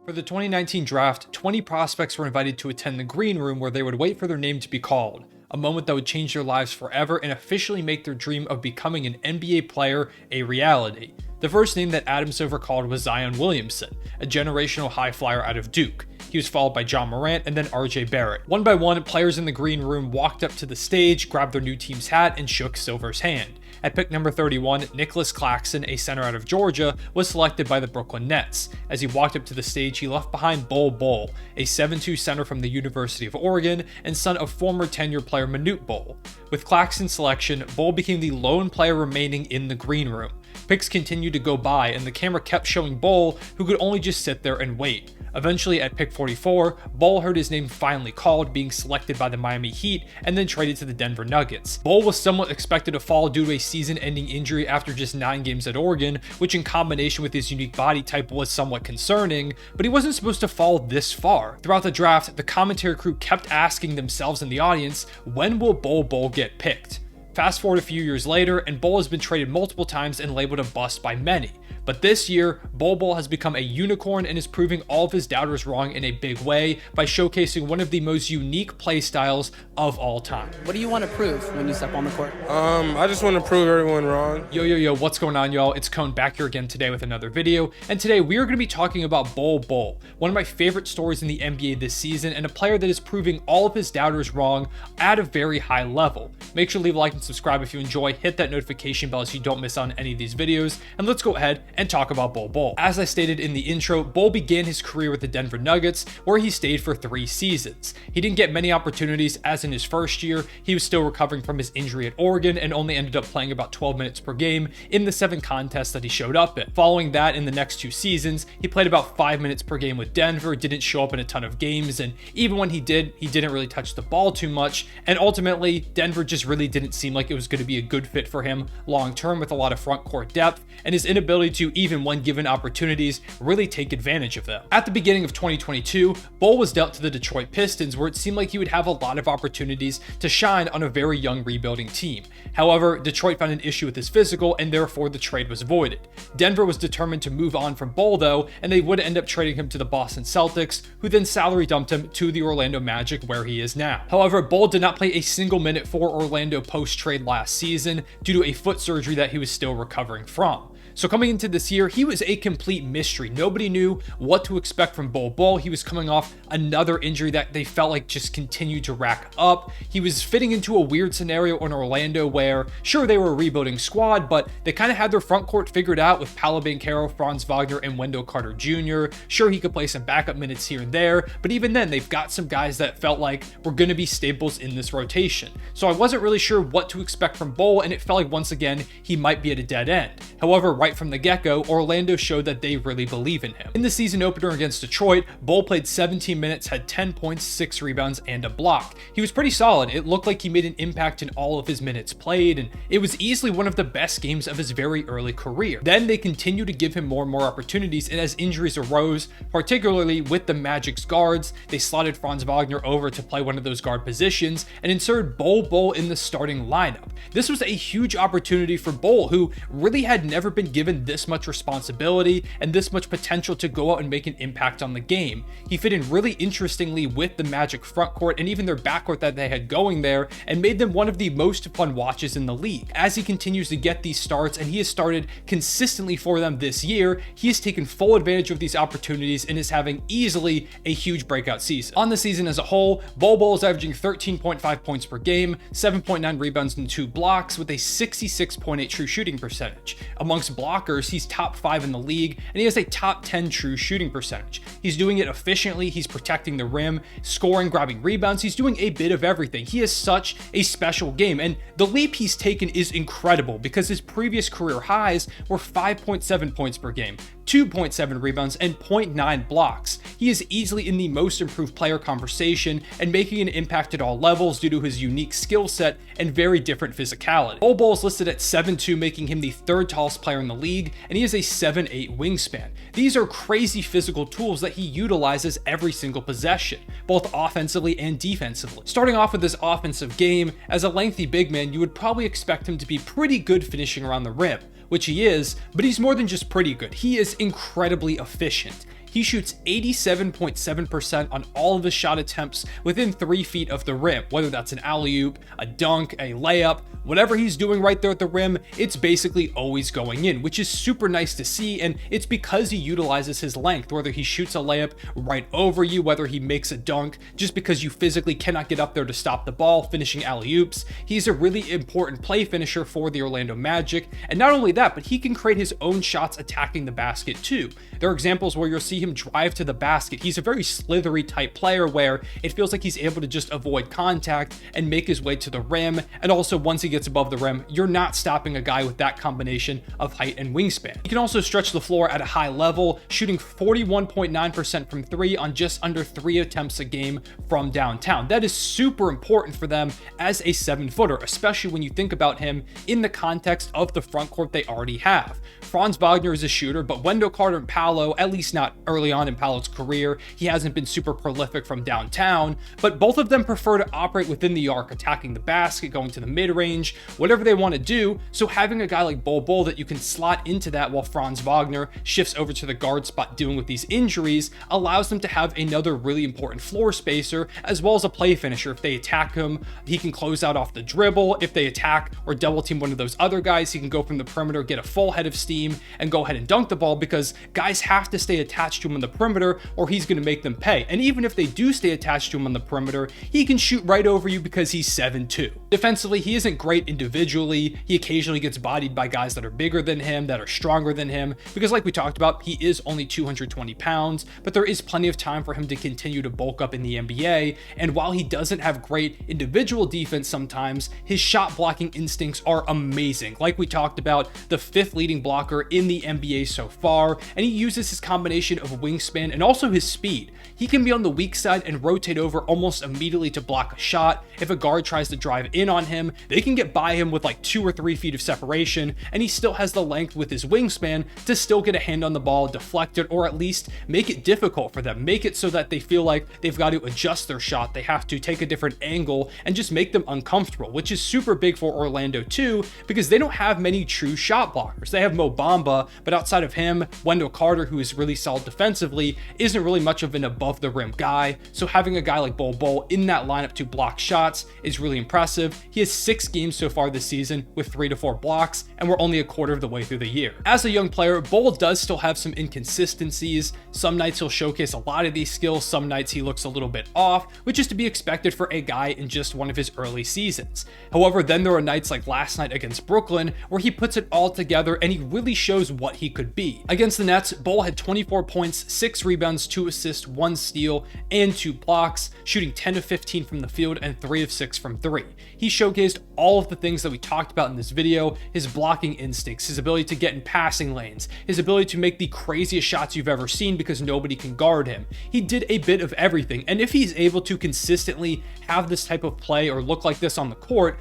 For the 2019 draft, 20 prospects were invited to attend the green room where they would wait for their name to be called, a moment that would change their lives forever and officially make their dream of becoming an NBA player a reality. The first name that Adam Silver called was Zion Williamson, a generational high flyer out of Duke. He was followed by John Morant and then RJ Barrett. One by one, players in the green room walked up to the stage, grabbed their new team's hat, and shook Silver's hand. At pick number 31, Nicholas Claxton, a center out of Georgia, was selected by the Brooklyn Nets. As he walked up to the stage, he left behind Bol Bol, a 7'2" center from the University of Oregon and son of former tenured player Manute Bol. With Claxton's selection, Bol became the lone player remaining in the green room. Picks continued to go by, and the camera kept showing Bol, who could only just sit there and wait. Eventually, at pick 44, Bol heard his name finally called, being selected by the Miami Heat and then traded to the Denver Nuggets. Bol was somewhat expected to fall due to a season-ending injury after just 9 games at Oregon, which in combination with his unique body type was somewhat concerning, but he wasn't supposed to fall this far. Throughout the draft, the commentary crew kept asking themselves in the audience, when will Bol Bol get picked? Fast forward a few years later, and Bol has been traded multiple times and labeled a bust by many. But this year, Bol Bol has become a unicorn and is proving all of his doubters wrong in a big way by showcasing one of the most unique play styles of all time. What do you want to prove when you step on the court? I just want to prove everyone wrong. Yo, what's going on, y'all? It's Cone back here again today with another video, and today we are going to be talking about Bol Bol, one of my favorite stories in the NBA this season, and a player that is proving all of his doubters wrong at a very high level. Make sure to leave a like and subscribe if you enjoy, hit that notification bell so you don't miss on any of these videos, and let's go ahead and talk about Bol Bol. As I stated in the intro, Bol began his career with the Denver Nuggets, where he stayed for 3 seasons. He didn't get many opportunities, as in his first year, he was still recovering from his injury at Oregon and only ended up playing about 12 minutes per game in the 7 contests that he showed up in. Following that, in the next 2 seasons, he played about 5 minutes per game with Denver, didn't show up in a ton of games, and even when he did, he didn't really touch the ball too much, and ultimately, Denver just really didn't seem like it was going to be a good fit for him long term with a lot of front court depth, and his inability to, even when given opportunities, really take advantage of them. At the beginning of 2022, Bol was dealt to the Detroit Pistons, where it seemed like he would have a lot of opportunities to shine on a very young rebuilding team. However, Detroit found an issue with his physical, and therefore the trade was voided. Denver was determined to move on from Bol though, and they would end up trading him to the Boston Celtics, who then salary dumped him to the Orlando Magic, where he is now. However, Bol did not play a single minute for Orlando post-trade last season due to a foot surgery that he was still recovering from. So coming into this year, he was a complete mystery. Nobody knew what to expect from Bol Bol. He was coming off another injury that they felt like just continued to rack up. He was fitting into a weird scenario in Orlando where, sure, they were a rebuilding squad, but they kind of had their front court figured out with Paolo Banchero, Franz Wagner, and Wendell Carter Jr. Sure, he could play some backup minutes here and there, but even then, they've got some guys that felt like were going to be staples in this rotation. So I wasn't really sure what to expect from Bol, and it felt like once again, he might be at a dead end. However, right from the get-go, Orlando showed that they really believe in him. In the season opener against Detroit, Bol played 17 minutes, had 10 points, 6 rebounds, and a block. He was pretty solid. It looked like he made an impact in all of his minutes played, and it was easily one of the best games of his very early career. Then they continued to give him more and more opportunities, and as injuries arose, particularly with the Magic's guards, they slotted Franz Wagner over to play one of those guard positions and inserted Bol Bol in the starting lineup. This was a huge opportunity for Bol, who really had never been given this much responsibility and this much potential to go out and make an impact on the game. He fit in really interestingly with the Magic frontcourt and even their backcourt that they had going there, and made them one of the most fun watches in the league. As he continues to get these starts, and he has started consistently for them this year, he has taken full advantage of these opportunities and is having easily a huge breakout season. On the season as a whole, Bol Bol is averaging 13.5 points per game, 7.9 rebounds and 2 blocks with a 66.8 true shooting percentage. Amongst blockers, he's top 5 in the league, and he has a top 10 true shooting percentage. He's doing it efficiently, he's protecting the rim, scoring, grabbing rebounds, he's doing a bit of everything. He has such a special game, and the leap he's taken is incredible because his previous career highs were 5.7 points per game, 2.7 rebounds, and 0.9 blocks. He is easily in the most improved player conversation and making an impact at all levels due to his unique skill set and very different physicality. Bol Bol is listed at 7'2", making him the 3rd tallest player in the league, and he has a 7'8" wingspan. These are crazy physical tools that he utilizes every single possession, both offensively and defensively. Starting off with his offensive game, as a lengthy big man, you would probably expect him to be pretty good finishing around the rim, which he is, but he's more than just pretty good. He is incredibly efficient. he shoots 87.7% on all of his shot attempts within 3 feet of the rim, whether that's an alley-oop, a dunk, a layup, whatever he's doing right there at the rim, it's basically always going in, which is super nice to see, and it's because he utilizes his length, whether he shoots a layup right over you, whether he makes a dunk, just because you physically cannot get up there to stop the ball, finishing alley-oops. He's a really important play finisher for the Orlando Magic, and not only that, but he can create his own shots attacking the basket too. There are examples where you'll see him drive to the basket. He's a very slithery type player where it feels like he's able to just avoid contact and make his way to the rim, and also once he gets above the rim, you're not stopping a guy with that combination of height and wingspan. He can also stretch the floor at a high level, shooting 41.9% from 3 on just under 3 attempts a game from downtown. That is super important for them as a 7-footer, especially when you think about him in the context of the front court they already have. Franz Wagner is a shooter, but Wendell Carter and Paolo, at least not early on in Paolo's career, he hasn't been super prolific from downtown, but both of them prefer to operate within the arc, attacking the basket, going to the mid-range, whatever they want to do. So having a guy like Bol Bol that you can slot into that while Franz Wagner shifts over to the guard spot dealing with these injuries allows them to have another really important floor spacer as well as a play finisher. If they attack him, he can close out off the dribble. If they attack or double team one of those other guys, he can go from the perimeter, get a full head of steam, and go ahead and dunk the ball, because guys have to stay attached to him on the perimeter or he's going to make them pay. And even if they do stay attached to him on the perimeter, he can shoot right over you because he's 7'2". Defensively, he isn't great individually. He occasionally gets bodied by guys that are bigger than him, that are stronger than him, because like we talked about, he is only 220 pounds, but there is plenty of time for him to continue to bulk up in the NBA. And while he doesn't have great individual defense sometimes, his shot blocking instincts are amazing. Like we talked about, the 5th leading blocker in the NBA so far, and he uses his combination of wingspan and also his speed. He can be on the weak side and rotate over almost immediately to block a shot. If a guard tries to drive in on him, they can get by him with like 2 or 3 feet of separation, and he still has the length with his wingspan to still get a hand on the ball, deflect it, or at least make it difficult for them. Make it so that they feel like they've got to adjust their shot. They have to take a different angle and just make them uncomfortable, which is super big for Orlando too, because they don't have many true shot blockers. They have Mo Bamba, but outside of him, Wendell Carter, who is really solid defensively, isn't really much of an above the rim guy. So having a guy like Bol Bol in that lineup to block shots is really impressive. He has 6 games so far this season with 3 to 4 blocks, and we're only a quarter of the way through the year. As a young player, Bol does still have some inconsistencies. Some nights he'll showcase a lot of these skills, some nights he looks a little bit off, which is to be expected for a guy in just one of his early seasons. However, then there are nights like last night against Brooklyn where he puts it all together and he really shows what he could be. Against the Nets, Bol had 24 points, 6 rebounds, 2 assists, 1 steal, and 2 blocks, shooting 10 of 15 from the field and 3 of 6 from 3. He showcased all of the things that we talked about in this video: his blocking instincts, his ability to get in passing lanes, his ability to make the craziest shots you've ever seen because nobody can guard him. He did a bit of everything, and if he's able to consistently have this type of play or look like this on the court,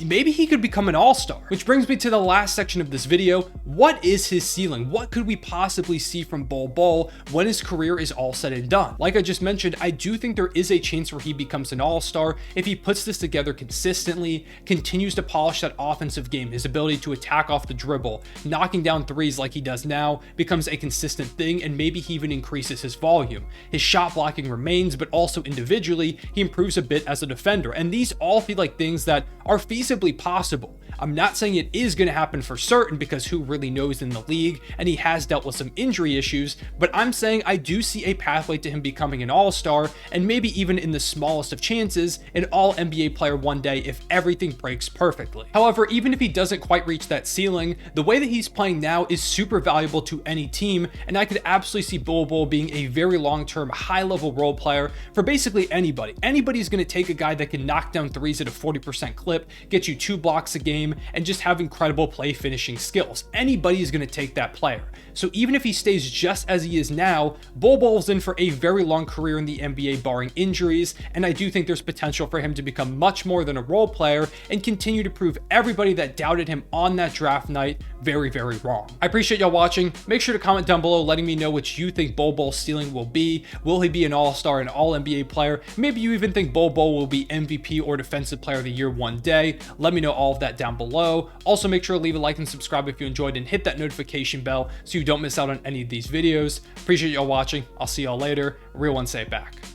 maybe he could become an all-star. Which brings me to the last section of this video. What is his ceiling? What could we possibly see from Bol Bol when his career is all said and done? Like I just mentioned, I do think there is a chance where he becomes an all-star if he puts this together consistently, continues to polish that offensive game, his ability to attack off the dribble, knocking down threes like he does now becomes a consistent thing, and maybe he even increases his volume. His shot blocking remains, but also individually, he improves a bit as a defender, and these all feel like things that are feasible possible. I'm not saying it is going to happen for certain, because who really knows in the league, and he has dealt with some injury issues, but I'm saying I do see a pathway to him becoming an all-star, and maybe even in the smallest of chances, an all-NBA player one day if everything breaks perfectly. However, even if he doesn't quite reach that ceiling, the way that he's playing now is super valuable to any team, and I could absolutely see Bol Bol being a very long-term, high-level role player for basically anybody. Anybody's going to take a guy that can knock down threes at a 40% clip, get you 2 blocks a game, and just have incredible play finishing skills. Anybody is going to take that player. So even if he stays just as he is now, Bol Bol's in for a very long career in the NBA barring injuries, and I do think there's potential for him to become much more than a role player and continue to prove everybody that doubted him on that draft night very, very wrong. I appreciate y'all watching. Make sure to comment down below letting me know what you think Bol Bol's ceiling will be. Will he be an all-star, an all-NBA player? Maybe you even think Bol Bol will be MVP or defensive player of the year one day. Let me know all of that down below. Also, make sure to leave a like and subscribe if you enjoyed, and hit that notification bell so you don't miss out on any of these videos. Appreciate y'all watching. I'll see y'all later. Real one, say it back.